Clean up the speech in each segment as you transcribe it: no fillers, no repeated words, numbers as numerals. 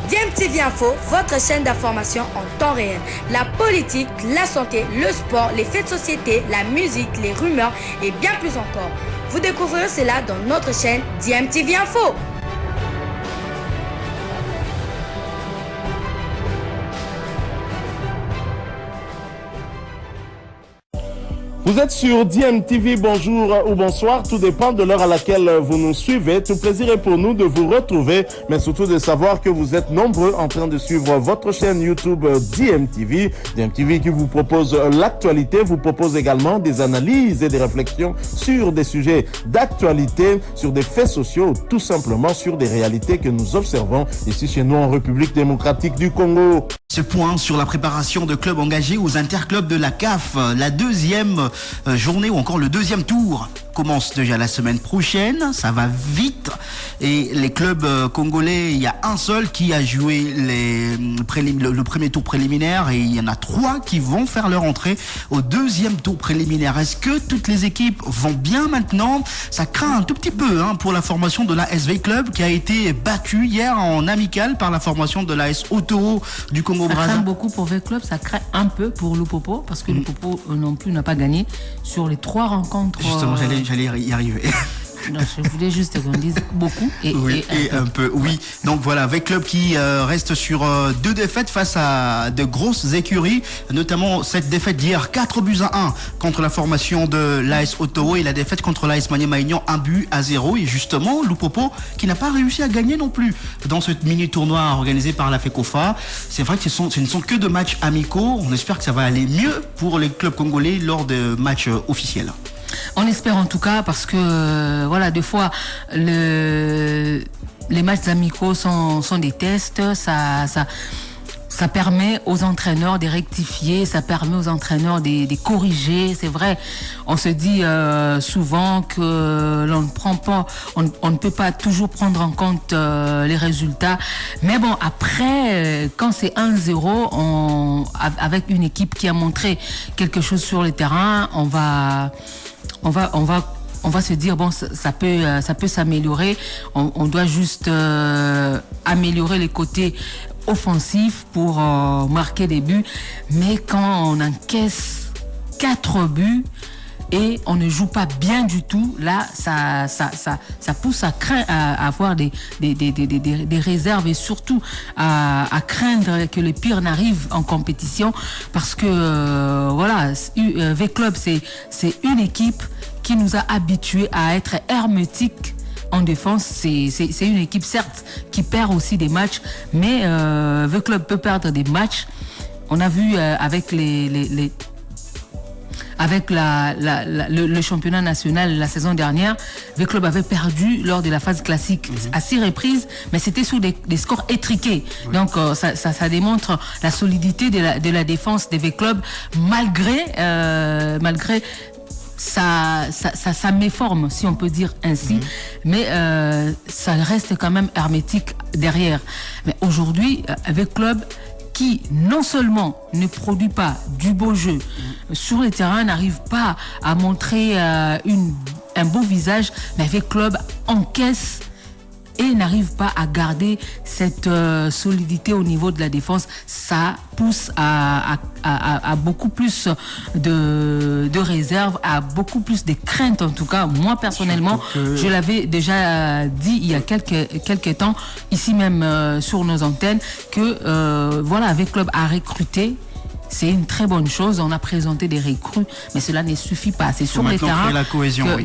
DMTV Info, votre chaîne d'information en temps réel. La politique, la santé, le sport, les faits de société, la musique, les rumeurs et bien plus encore. Vous découvrirez cela dans notre chaîne DMTV Info. Vous êtes sur DMTV, bonjour ou bonsoir, tout dépend de l'heure à laquelle vous nous suivez. Tout plaisir est pour nous de vous retrouver, mais surtout de savoir que vous êtes nombreux en train de suivre votre chaîne YouTube DMTV. DMTV qui vous propose l'actualité, vous propose également des analyses et des réflexions sur des sujets d'actualité, sur des faits sociaux, tout simplement sur des réalités que nous observons ici chez nous en République démocratique du Congo. Ce point sur la préparation de clubs engagés aux interclubs de la CAF, la deuxième journée ou encore le deuxième tour commence déjà la semaine prochaine, ça va vite et les clubs congolais, il y a un seul qui a joué le premier tour préliminaire et il y en a 3 qui vont faire leur entrée au deuxième tour préliminaire. Est-ce que toutes les équipes vont bien maintenant? Ça craint un tout petit peu pour la formation de la SV Club qui a été battue hier en amical par la formation de la S Otoro du Congo-Brazza. Ça craint beaucoup pour V Club, ça craint un peu pour Lupopo parce que Lupopo non plus n'a pas gagné sur les 3 rencontres. Justement, j'allais y arriver. Non, je voulais juste qu'on dise beaucoup et un peu. Oui, donc voilà, avec club qui reste sur 2 défaites face à de grosses écuries, notamment cette défaite d'hier 4-1 contre la formation de l'AS Otoro et la défaite contre l'AS Maniema-Aignan 1-0 et justement Lupopo qui n'a pas réussi à gagner non plus dans ce mini-tournoi organisé par la FECOFA. C'est vrai que ce ne sont que 2 matchs amicaux, on espère que ça va aller mieux pour les clubs congolais lors de matchs officiels. On espère en tout cas parce que voilà, des fois les matchs amicaux sont des tests, ça permet aux entraîneurs de rectifier, ça permet aux entraîneurs de corriger. C'est vrai, on se dit souvent que l'on ne prend pas, on ne peut pas toujours prendre en compte les résultats. Mais bon, après, quand c'est 1-0, avec une équipe qui a montré quelque chose sur le terrain, on va se dire bon, ça peut s'améliorer. On doit juste améliorer les côtés offensifs pour marquer des buts. Mais quand on encaisse 4 buts et on ne joue pas bien du tout, là ça pousse à avoir des réserves et surtout à craindre que le pire n'arrive en compétition parce que voilà, V-Club c'est une équipe qui nous a habitués à être hermétiques en défense. C'est une équipe certes qui perd aussi des matchs, mais V-Club peut perdre des matchs. On a vu avec avec le championnat national la saison dernière, V-Club avait perdu lors de la phase classique à 6 reprises, mais c'était sur des scores étriqués. Oui. Donc ça démontre la solidité de la défense de V-Club malgré sa méforme, si on peut dire ainsi, mais ça reste quand même hermétique derrière. Mais aujourd'hui, avec club qui non seulement ne produit pas du beau jeu sur le terrain, n'arrive pas à montrer un beau visage, mais avec club encaisse et n'arrive pas à garder cette solidité au niveau de la défense. Ça pousse à beaucoup plus de réserve, à beaucoup plus de crainte. En tout cas, moi personnellement, je l'avais déjà dit il y a quelques temps, ici même sur nos antennes, que voilà, avec club à recruter, c'est une très bonne chose. On a présenté des recrues, mais cela ne suffit pas. C'est sur les terrains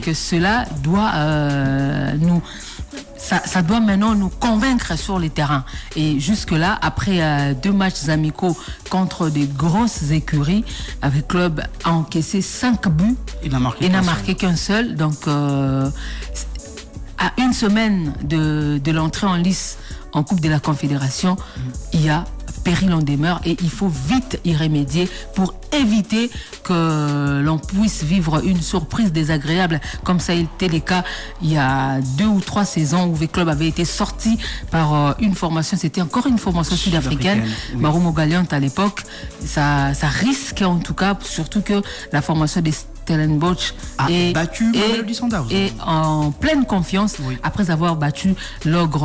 que cela doit ça doit maintenant nous convaincre sur les terrains. Et jusque-là, après 2 matchs amicaux contre des grosses écuries, avec club a encaissé 5 buts. Il n'a marqué qu'un seul. Donc, à une semaine de l'entrée en lice en Coupe de la Confédération, il y a péril en demeure et il faut vite y remédier pour éviter que l'on puisse vivre une surprise désagréable comme ça a été le cas il y a 2 ou 3 saisons où V-Club avait été sorti par une formation, c'était encore une formation sud-africaine, Marumo Galiant à l'époque. Ça risque en tout cas, surtout que la formation Stellenbosch est battu Mamelodi Sundowns. Et en pleine confiance après avoir battu l'ogre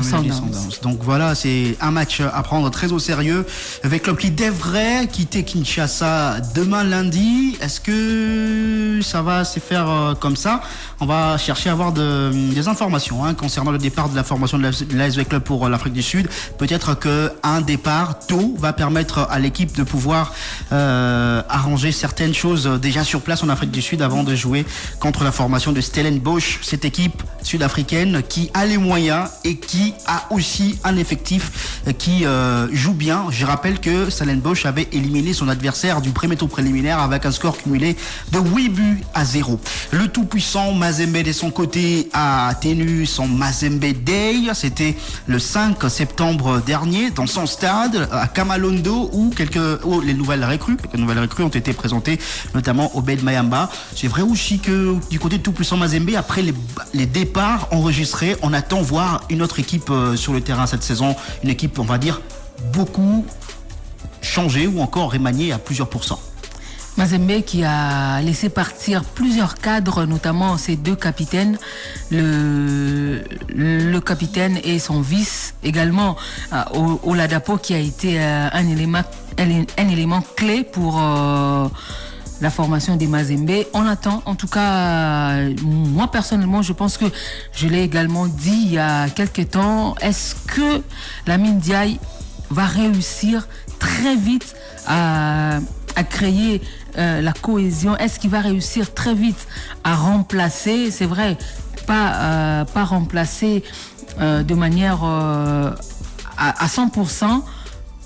Sundowns. Donc voilà, c'est un match à prendre très au sérieux avec club qui devrait quitter Kinshasa demain lundi. Est-ce que ça va se faire comme ça? On va chercher à avoir des informations concernant le départ de la formation de l'ASV Club pour l'Afrique du Sud. Peut-être qu'un départ tôt va permettre à l'équipe de pouvoir arranger certaines choses déjà sur place en Afrique du Sud avant de jouer contre la formation de Stellenbosch, cette équipe sud-africaine qui a les moyens et qui a aussi un effectif qui joue bien. Je rappelle que Stellenbosch avait éliminé son adversaire du premier tour préliminaire avec un score cumulé de 8-0. Le tout-puissant Mazembe de son côté a tenu son Mazembe Day. C'était le 5 septembre dernier dans son stade à Kamalondo où les nouvelles recrues ont été présentées, notamment Obed Mayamba. C'est vrai aussi que du côté de tout-puissant Mazembe, après les départs enregistrés, on attend voir une autre équipe sur le terrain cette saison, une équipe, on va dire, beaucoup changée ou encore remaniée à plusieurs pourcents. Mazembe qui a laissé partir plusieurs cadres, notamment ses deux capitaines, le capitaine et son vice, également Oladapo qui a été un élément clé pour la formation des Mazembe. On attend, en tout cas, moi personnellement, je pense que je l'ai également dit il y a quelques temps, est-ce que Lamine Diaye va réussir très vite à créer la cohésion? Est-ce qu'il va réussir très vite à remplacer, c'est vrai, pas remplacer de manière à 100%,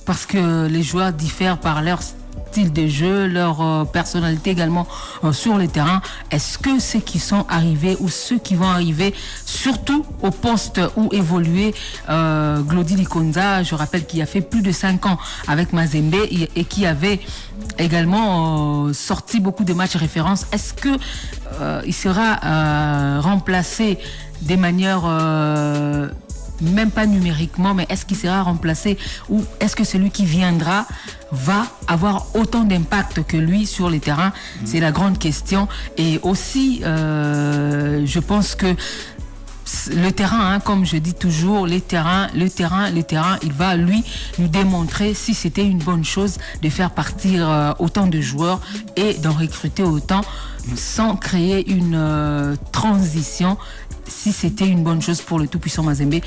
parce que les joueurs diffèrent par leur style de jeu, leur personnalité également sur le terrain. Est-ce que ceux qui sont arrivés ou ceux qui vont arriver, surtout au poste où évoluait Glody Likonza, je rappelle qu'il a fait plus de 5 ans avec Mazembe et qui avait également sorti beaucoup de matchs références, est-ce que il sera remplacé de manière même pas numériquement, mais est-ce qu'il sera remplacé ou est-ce que celui qui viendra va avoir autant d'impact que lui sur les terrains? C'est la grande question. Et aussi, je pense que le terrain, comme je dis toujours, le terrain, il va nous démontrer si c'était une bonne chose de faire partir autant de joueurs et d'en recruter autant sans créer une transition. Si c'était une bonne chose pour le tout-puissant Mazembe.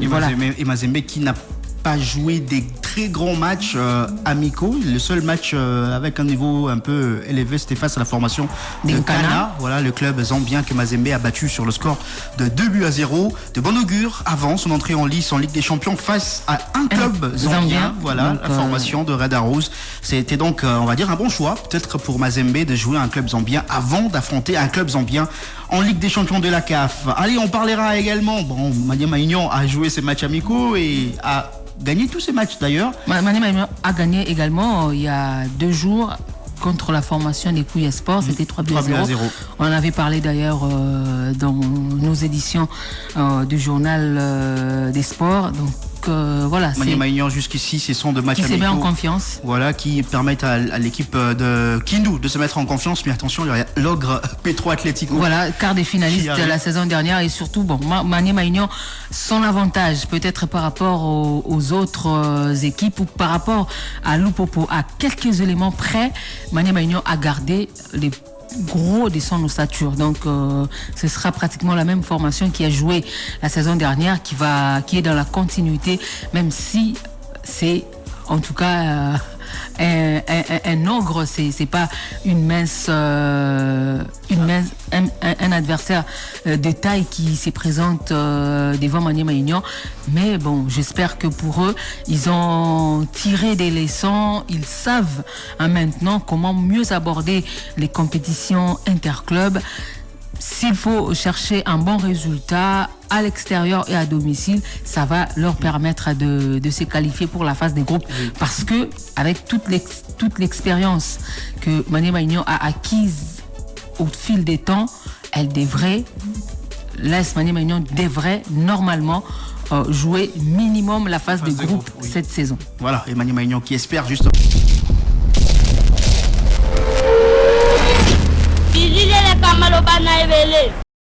Voilà. Mazembe qui n'a pas joué des très grands matchs amicaux. Le seul match avec un niveau un peu élevé, c'était face à la formation de Kana. Voilà, le club zambien que Mazembe a battu sur le score de 2-0. De bon augure avant son entrée en lice en Ligue des Champions face à un club zambien. Voilà, donc, la formation de Red Arrows. C'était donc, on va dire, un bon choix, peut-être pour Mazembe, de jouer un club zambien avant d'affronter un club zambien en Ligue des Champions de la CAF. Allez, on parlera également. Bon, Maniema Union a joué ses matchs amicaux et a gagné tous ses matchs d'ailleurs. Maniema Union a gagné également il y a 2 jours contre la formation des Kouya Sport. C'était 3-0. On en avait parlé d'ailleurs dans nos éditions du journal des sports. Donc voilà. Maniema Union jusqu'ici, ce sont de matchs amicaux. Qui se met en confiance. Voilà, qui permettent à l'équipe de Kindu de se mettre en confiance. Mais attention, il y a l'ogre Petro Atlético. Voilà, quart des finalistes la saison dernière. Et surtout, bon, Maniema Union, son avantage peut-être par rapport aux autres équipes ou par rapport à Lupopo, à quelques éléments près, Maniema Union a gardé les gros de son ossature. Donc ce sera pratiquement la même formation qui a joué la saison dernière, qui est dans la continuité, même si c'est en tout cas un ogre, c'est pas un adversaire de taille qui se présente devant Maniema Union. Mais bon, j'espère que pour eux, ils ont tiré des leçons. Ils savent maintenant comment mieux aborder les compétitions interclubs. S'il faut chercher un bon résultat à l'extérieur et à domicile, ça va leur permettre de se qualifier pour la phase des groupes. Parce que avec toute l'expérience que Maniema Union a acquise au fil des temps, l'AS Maniema Union devrait normalement jouer minimum la phase des groupes cette saison. Voilà, et Maniema Union qui espère justement